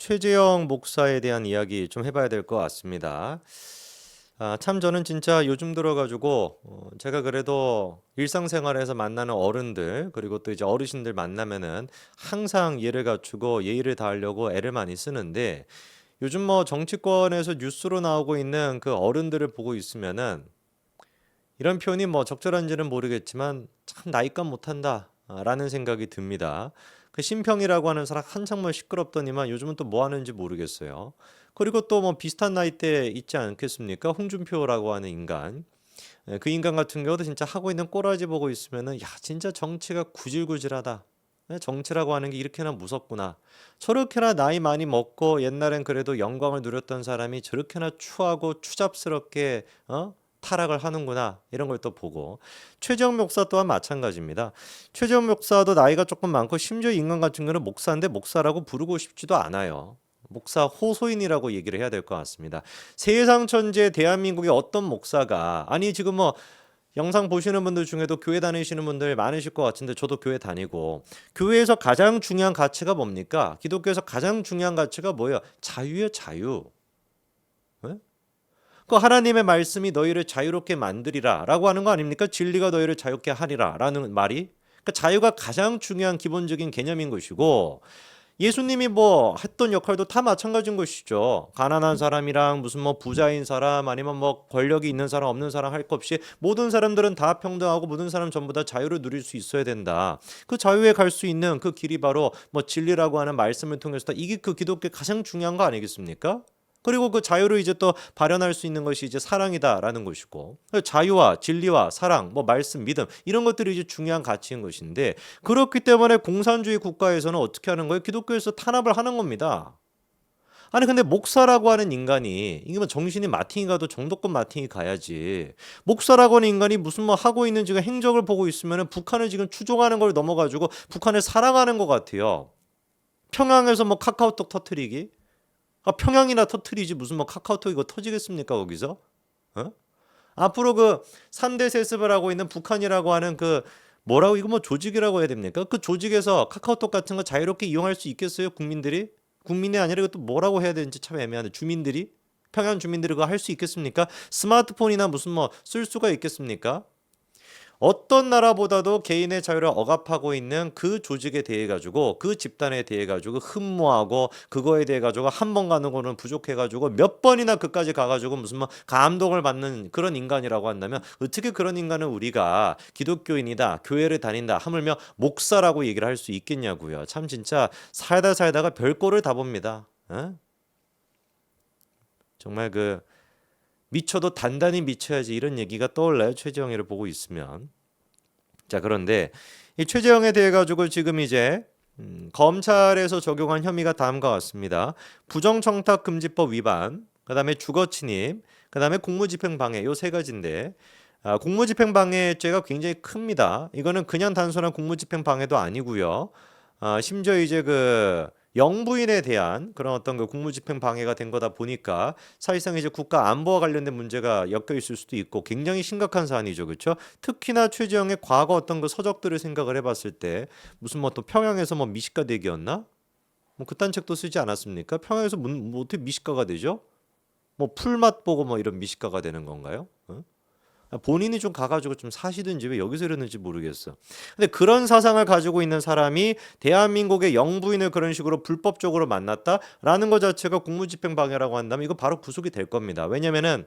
최재형 목사에 대한 이야기 좀 해봐야 될 것 같습니다. 참 저는 진짜 요즘 들어가지고 제가 그래도 일상생활에서 만나는 어른들 그리고 또 이제 어르신들 만나면은 항상 예를 갖추고 예의를 다하려고 애를 많이 쓰는데 요즘 뭐 정치권에서 뉴스로 나오고 있는 그 어른들을 보고 있으면은 이런 표현이 뭐 적절한지는 모르겠지만 참 나이값 못한다 라는 생각이 듭니다. 그 심평이라고 하는 사람 한창 뭐 시끄럽더니만 요즘은 또 뭐 하는지 모르겠어요. 그리고 또 뭐 비슷한 나이대 있지 않겠습니까? 홍준표라고 하는 인간. 그 인간 같은 경우도 진짜 하고 있는 꼬라지 보고 있으면은 야 진짜 정치가 구질구질하다. 정치라고 하는 게 이렇게나 무섭구나. 저렇게나 나이 많이 먹고 옛날엔 그래도 영광을 누렸던 사람이 저렇게나 추하고 추잡스럽게 타락을 하는구나. 이런 걸 또 보고 최재형 목사 또한 마찬가지입니다. 최재형 목사도 나이가 조금 많고 심지어 인간 같은 경우는 목사인데 목사라고 부르고 싶지도 않아요. 목사 호소인이라고 얘기를 해야 될 것 같습니다. 세상 천지에 대한민국의 어떤 목사가 아니 지금 뭐 영상 보시는 분들 중에도 교회 다니시는 분들 많으실 것 같은데 저도 교회 다니고 교회에서 가장 중요한 가치가 뭡니까? 기독교에서 가장 중요한 가치가 뭐예요? 자유예요, 자유. 예? 그 하나님의 말씀이 너희를 자유롭게 만들이라 라고 하는 거 아닙니까? 진리가 너희를 자유롭게 하리라 라는 말이. 그러니까 자유가 가장 중요한 기본적인 개념인 것이고 예수님이 뭐 했던 역할도 다 마찬가지인 것이죠. 가난한 사람이랑 무슨 뭐 부자인 사람 아니면 뭐 권력이 있는 사람 없는 사람 할 것 없이 모든 사람들은 다 평등하고 모든 사람 전부 다 자유를 누릴 수 있어야 된다. 그 자유에 갈 수 있는 그 길이 바로 뭐 진리라고 하는 말씀을 통해서다. 이게 그 기독교의 가장 중요한 거 아니겠습니까? 그리고 그 자유를 이제 또 발현할 수 있는 것이 이제 사랑이다라는 것이고 자유와 진리와 사랑, 뭐 말씀, 믿음 이런 것들이 이제 중요한 가치인 것인데 그렇기 때문에 공산주의 국가에서는 어떻게 하는 거예요? 기독교에서 탄압을 하는 겁니다. 아니 근데 목사라고 하는 인간이 이게 뭐 정신이 마팅이 가도 정도껏 마팅이 가야지. 목사라고 하는 인간이 무슨 뭐 하고 있는 지금 행적을 보고 있으면은 북한을 지금 추종하는 걸 넘어가지고 북한을 사랑하는 것 같아요. 평양에서 뭐 카카오톡 터트리기? 평양이나 터트리지 무슨 뭐 카카오톡 이거 터지겠습니까 거기서? 어? 앞으로 그 3대 세습을 하고 있는 북한이라고 하는 그 뭐라고 이거 뭐 조직이라고 해야 됩니까? 그 조직에서 카카오톡 같은 거 자유롭게 이용할 수 있겠어요 국민들이? 국민이 아니라 이것도 뭐라고 해야 되는지 참 애매한데 주민들이? 평양 주민들이 그거 할 수 있겠습니까? 스마트폰이나 무슨 뭐 쓸 수가 있겠습니까? 어떤 나라보다도 개인의 자유를 억압하고 있는 그 조직에 대해 가지고 그 집단에 대해 가지고 흠모하고 그거에 대해 가지고 한 번 가는 거는 부족해 가지고 몇 번이나 그까지 가 가지고 무슨 뭐 감동을 받는 그런 인간이라고 한다면 어떻게 그런 인간을 우리가 기독교인이다 교회를 다닌다 하물며 목사라고 얘기를 할 수 있겠냐고요. 참 진짜 살다 살다가 별꼴을 다 봅니다. 정말 그 미쳐도 단단히 미쳐야지 이런 얘기가 떠올라요. 최재형이를 보고 있으면. 자, 그런데 이 최재형에 대해 가지고 지금 이제 검찰에서 적용한 혐의가 다음과 같습니다. 부정청탁금지법 위반, 그다음에 주거침입, 그다음에 공무집행방해 요 세 가지인데 공무집행방해죄가 굉장히 큽니다. 이거는 그냥 단순한 공무집행방해도 아니고요. 심지어 이제 그 영부인에 대한 그런 어떤 그 공무집행 방해가 된 거다 보니까 사실상 이제 국가 안보와 관련된 문제가 엮여 있을 수도 있고 굉장히 심각한 사안이죠, 그렇죠? 특히나 최재형의 과거 어떤 그 서적들을 생각을 해봤을 때 무슨 뭐 또 평양에서 뭐 미식가 대기였나? 뭐 그딴 책도 쓰지 않았습니까? 평양에서 뭐 어떻게 미식가가 되죠? 뭐 풀맛 보고 뭐 이런 미식가가 되는 건가요? 본인이 좀 가가지고 좀 사시든지 왜 여기서 이러는지 모르겠어. 근데 그런 사상을 가지고 있는 사람이 대한민국의 영부인을 그런 식으로 불법적으로 만났다라는 것 자체가 공무집행방해라고 한다면 이거 바로 구속이 될 겁니다. 왜냐면은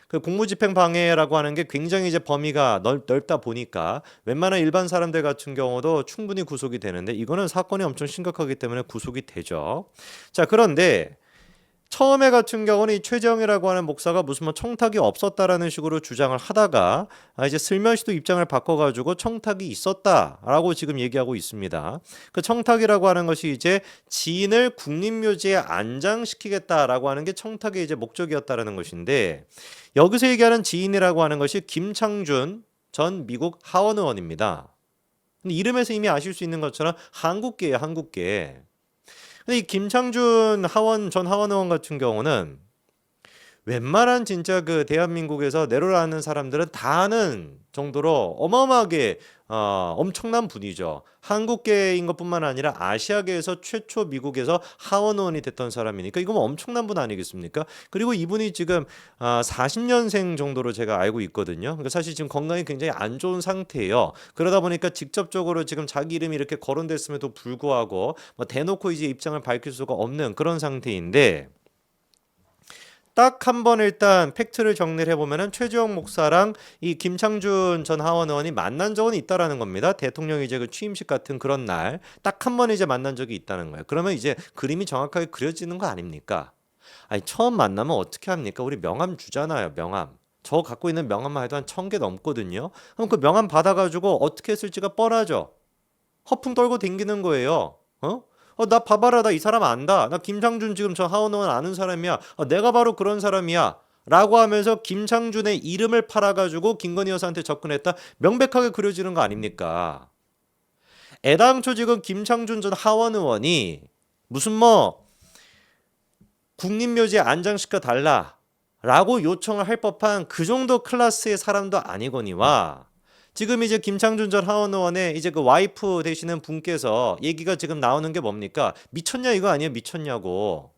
그 공무집행방해라고 하는 게 굉장히 이제 범위가 넓다 보니까 웬만한 일반 사람들 같은 경우도 충분히 구속이 되는데 이거는 사건이 엄청 심각하기 때문에 구속이 되죠. 자, 그런데 처음에 같은 경우는 이 최재형이라고 하는 목사가 무슨 뭐 청탁이 없었다라는 식으로 주장을 하다가 이제 슬며시 또 입장을 바꿔가지고 청탁이 있었다라고 지금 얘기하고 있습니다. 그 청탁이라고 하는 것이 이제 지인을 국립묘지에 안장시키겠다라고 하는 게 청탁의 이제 목적이었다라는 것인데 여기서 얘기하는 지인이라고 하는 것이 김창준 전 미국 하원 의원입니다. 근데 이름에서 이미 아실 수 있는 것처럼 한국계예요, 한국계. 근데 이 김창준 전 하원 의원 같은 경우는 웬만한 진짜 그 대한민국에서 내로라는 사람들은 다 아는 정도로 어마어마하게 엄청난 분이죠. 한국계인 것뿐만 아니라 아시아계에서 최초 미국에서 하원 의원이 됐던 사람이니까 이거 뭐 엄청난 분 아니겠습니까? 그리고 이분이 지금 40년생 정도로 제가 알고 있거든요. 그러니까 사실 지금 건강이 굉장히 안 좋은 상태예요. 그러다 보니까 직접적으로 지금 자기 이름이 이렇게 거론됐음에도 불구하고 뭐 대놓고 이제 입장을 밝힐 수가 없는 그런 상태인데, 딱 한 번 일단 팩트를 정리를 해보면은 최재형 목사랑 이 김창준 전 하원 의원이 만난 적은 있다라는 겁니다. 대통령 이제 그 취임식 같은 그런 날 딱 한 번 이제 만난 적이 있다는 거예요. 그러면 이제 그림이 정확하게 그려지는 거 아닙니까? 아니, 처음 만나면 어떻게 합니까? 우리 명함 주잖아요, 명함. 저 갖고 있는 명함만 해도 한 1000개 넘거든요. 그럼 그 명함 받아가지고 어떻게 했을지가 뻔하죠. 허풍 떨고 댕기는 거예요. 나 봐봐라, 나 이 사람 안다. 나 김창준 지금 저 하원의원 아는 사람이야. 내가 바로 그런 사람이야. 라고 하면서 김창준의 이름을 팔아가지고 김건희 여사한테 접근했다. 명백하게 그려지는 거 아닙니까? 애당초 지금 김창준 전 하원의원이 무슨 뭐 국립묘지에 안장시켜 달라 라고 요청을 할 법한 그 정도 클래스의 사람도 아니거니와, 지금 이제 김창준 전 하원 의원의 이제 그 와이프 되시는 분께서 얘기가 지금 나오는 게 뭡니까? 미쳤냐 이거 아니에요? 미쳤냐고.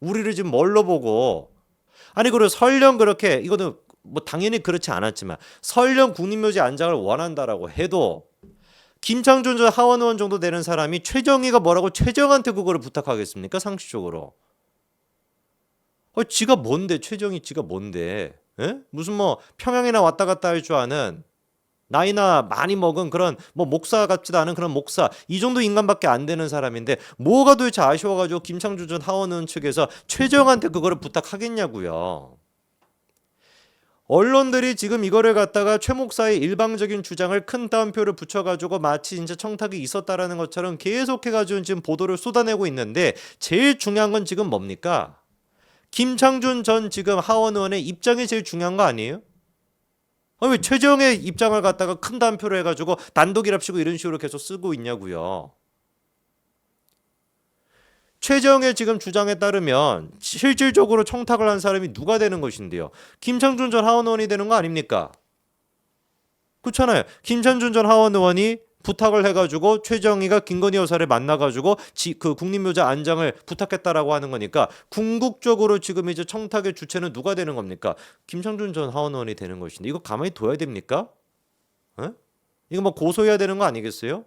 우리를 지금 뭘로 보고. 아니, 그리고 설령 그렇게, 이거는 뭐 당연히 그렇지 않았지만 설령 국립묘지 안장을 원한다라고 해도 김창준 전 하원 의원 정도 되는 사람이 최정희가 뭐라고 최정한테 그거를 부탁하겠습니까? 상식적으로. 지가 뭔데, 최정희 지가 뭔데? 에? 무슨 뭐 평양이나 왔다 갔다 할 줄 아는, 나이나 많이 먹은 그런 뭐 목사 같지도 않은 그런 목사, 이 정도 인간밖에 안 되는 사람인데 뭐가 도대체 아쉬워가지고 김창준 전 하원의원 측에서 최정한테 그거를 부탁하겠냐고요. 언론들이 지금 이거를 갖다가 최 목사의 일방적인 주장을 큰 따옴표를 붙여가지고 마치 이제 청탁이 있었다라는 것처럼 계속해가지고 지금 보도를 쏟아내고 있는데, 제일 중요한 건 지금 뭡니까? 김창준 전 지금 하원 의원의 입장이 제일 중요한 거 아니에요? 왜 최재형의 입장을 갖다가 큰 단표로 해가지고 단독이랍시고 이런 식으로 계속 쓰고 있냐고요. 최재형의 지금 주장에 따르면 실질적으로 청탁을 한 사람이 누가 되는 것인데요? 김창준 전 하원 의원이 되는 거 아닙니까? 그렇잖아요. 김창준 전 하원 의원이 부탁을 해가지고 최정희가 김건희 여사를 만나가지고 그 국립묘지 안장을 부탁했다라고 하는 거니까, 궁극적으로 지금 이제 청탁의 주체는 누가 되는 겁니까? 김창준 전 하원 의원이 되는 것인데, 이거 가만히 둬야 됩니까? 이거 뭐 고소해야 되는 거 아니겠어요?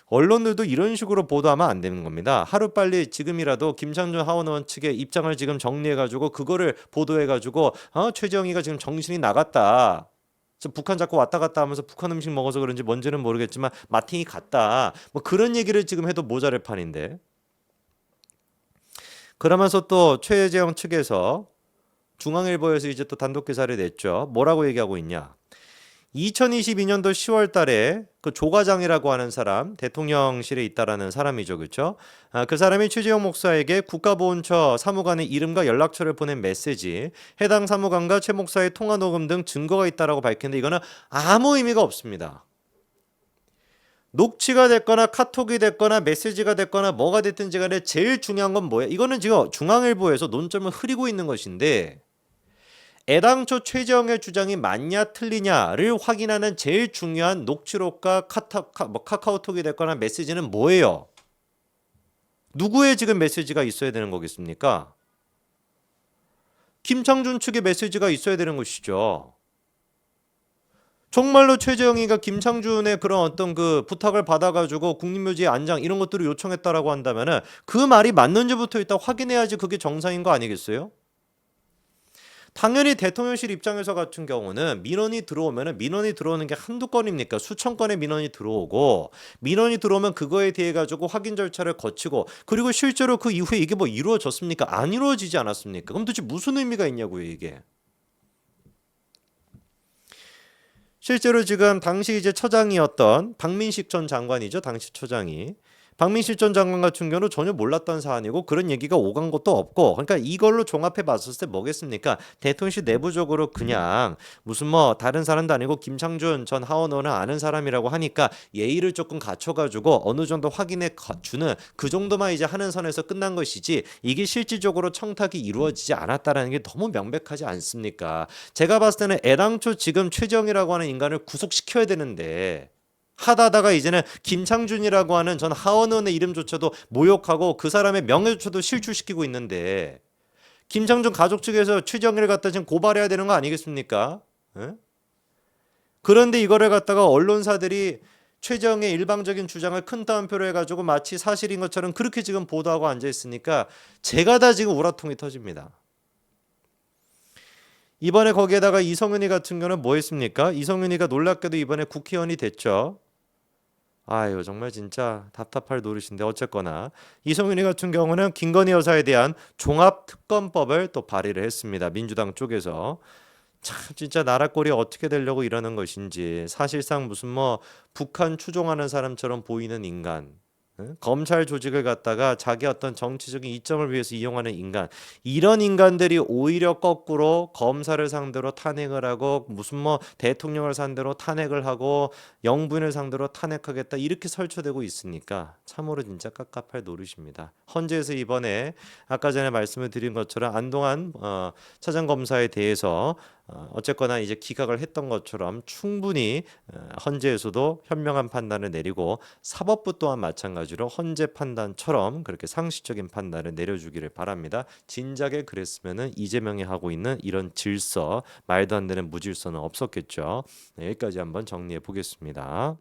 언론들도 이런 식으로 보도하면 안 되는 겁니다. 하루빨리 지금이라도 김창준 하원 의원 측의 입장을 지금 정리해가지고 그거를 보도해가지고 최정희가 지금 정신이 나갔다. 북한 자꾸 왔다 갔다 하면서 북한 음식 먹어서 그런지 뭔지는 모르겠지만 마팅이 갔다. 뭐 그런 얘기를 지금 해도 모자랄 판인데. 그러면서 또 최재형 측에서 중앙일보에서 이제 또 단독 기사를 냈죠. 뭐라고 얘기하고 있냐? 2022년도 10월 달에 그 조과장이라고 하는 사람, 대통령실에 있다라는 사람이죠. 그렇죠? 그 사람이 최재형 목사에게 국가보훈처 사무관의 이름과 연락처를 보낸 메시지, 해당 사무관과 최 목사의 통화 녹음 등 증거가 있다라고 밝혔는데, 이거는 아무 의미가 없습니다. 녹취가 됐거나 카톡이 됐거나 메시지가 됐거나 뭐가 됐든지 간에 제일 중요한 건 뭐야? 이거는 지금 중앙일보에서 논점을 흐리고 있는 것인데, 애당초 최재형의 주장이 맞냐 틀리냐를 확인하는 제일 중요한 녹취록과 카카오톡이 됐거나 메시지는 뭐예요? 누구의 지금 메시지가 있어야 되는 거겠습니까? 김창준 측의 메시지가 있어야 되는 것이죠. 정말로 최재형이가 김창준의 그런 어떤 그 부탁을 받아가지고 국립묘지 안장 이런 것들을 요청했다라고 한다면은 그 말이 맞는지부터 일단 확인해야지 그게 정상인 거 아니겠어요? 당연히 대통령실 입장에서 같은 경우는 민원이 들어오면 민원이 들어오는 게 한두 건입니까? 수천 건의 민원이 들어오고, 민원이 들어오면 그거에 대해 가지고 확인 절차를 거치고, 그리고 실제로 그 이후에 이게 뭐 이루어졌습니까? 안 이루어지지 않았습니까? 그럼 도대체 무슨 의미가 있냐고요, 이게. 실제로 지금 당시 이제 처장이었던 박민식 전 장관이죠. 당시 처장이 박민실 전 장관 같은 경우는 전혀 몰랐던 사안이고 그런 얘기가 오간 것도 없고 그러니까 이걸로 종합해 봤을 때 뭐겠습니까? 대통령실 내부적으로 그냥 무슨 뭐 다른 사람도 아니고 김창준 전 하원의원은 아는 사람이라고 하니까 예의를 조금 갖춰가지고 어느 정도 확인해 주는 그 정도만 이제 하는 선에서 끝난 것이지 이게 실질적으로 청탁이 이루어지지 않았다라는 게 너무 명백하지 않습니까? 제가 봤을 때는 애당초 지금 최정이라고 하는 인간을 구속시켜야 되는데 하다가 이제는 김창준이라고 하는 전 하원의원의 이름조차도 모욕하고 그 사람의 명예조차도 실추시키고 있는데 김창준 가족 측에서 최정일을 갖다 지금 고발해야 되는 거 아니겠습니까? 에? 그런데 이거를 갖다가 언론사들이 최정의 일방적인 주장을 큰 따옴표로 해가지고 마치 사실인 것처럼 그렇게 지금 보도하고 앉아 있으니까 제가 다 지금 우라통이 터집니다. 이번에 거기에다가 이성윤이 같은 경우는 뭐 했습니까? 이성윤이가 놀랍게도 이번에 국회의원이 됐죠. 아유 정말 진짜 답답할 노릇인데 어쨌거나 이성윤이 같은 경우는 김건희 여사에 대한 종합특검법을 또 발의를 했습니다. 민주당 쪽에서 참 진짜 나라 꼴이 어떻게 되려고 이러는 것인지 사실상 무슨 뭐 북한 추종하는 사람처럼 보이는 인간 응? 검찰 조직을 갖다가 자기 어떤 정치적인 이점을 위해서 이용하는 인간 이런 인간들이 오히려 거꾸로 검사를 상대로 탄핵을 하고 무슨 뭐 대통령을 상대로 탄핵을 하고 영부인을 상대로 탄핵하겠다 이렇게 설쳐되고 있으니까 참으로 진짜 깝깝할 노릇입니다. 헌재에서 이번에 아까 전에 말씀을 드린 것처럼 안동안 차장검사에 대해서 어쨌거나 이제 기각을 했던 것처럼 충분히 헌재에서도 현명한 판단을 내리고 사법부 또한 마찬가지로 헌재 판단처럼 그렇게 상식적인 판단을 내려주기를 바랍니다. 진작에 그랬으면은 이재명이 하고 있는 이런 질서 말도 안 되는 무질서는 없었겠죠. 네, 여기까지 한번 정리해 보겠습니다.